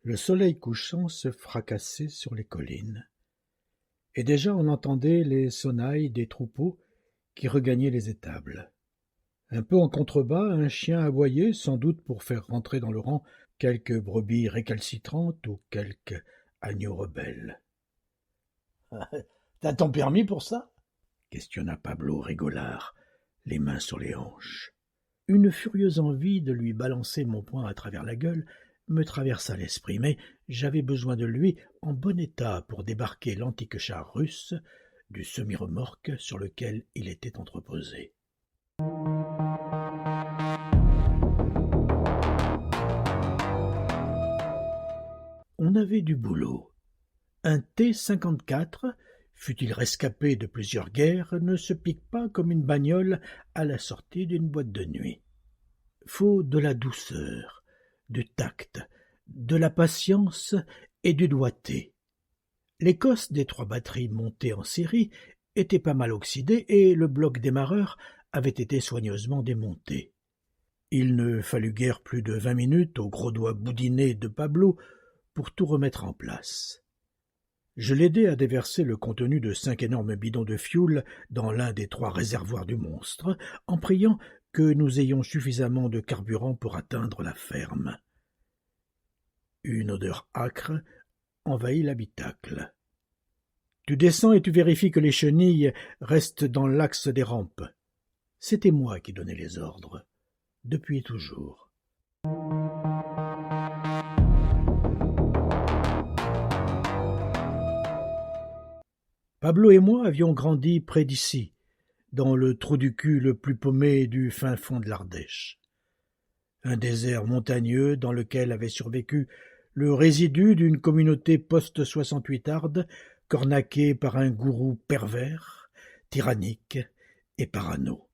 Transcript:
Le soleil couchant se fracassait sur les collines, et déjà on entendait les sonnailles des troupeaux qui regagnaient les étables. Un peu en contrebas, un chien aboyait, sans doute pour faire rentrer dans le rang quelque brebis récalcitrante ou quelque agneau rebelle. « T'as ton permis pour ça ?» questionna Pablo Rigolard, les mains sur les hanches. Une furieuse envie de lui balancer mon poing à travers la gueule me traversa l'esprit, mais j'avais besoin de lui en bon état pour débarquer l'antique char russe du semi-remorque sur lequel il était entreposé. On avait du boulot. Un T-54, fût-il rescapé de plusieurs guerres, ne se pique pas comme une bagnole à la sortie d'une boîte de nuit. Faut de la douceur, du tact, de la patience et du doigté. Les cosses des 3 batteries montées en série étaient pas mal oxydées et le bloc démarreur avait été soigneusement démonté. Il ne fallut guère plus de 20 minutes au gros doigt boudiné de Pablo pour tout remettre en place. Je l'aidai à déverser le contenu de 5 énormes bidons de fioul dans l'un des 3 réservoirs du monstre, en priant que nous ayons suffisamment de carburant pour atteindre la ferme. Une odeur âcre envahit l'habitacle. Tu descends et tu vérifies que les chenilles restent dans l'axe des rampes. C'était moi qui donnais les ordres, depuis toujours. Pablo et moi avions grandi près d'ici, dans le trou du cul le plus paumé du fin fond de l'Ardèche. Un désert montagneux dans lequel avait survécu le résidu d'une communauté post-68arde cornaquée par un gourou pervers, tyrannique et parano.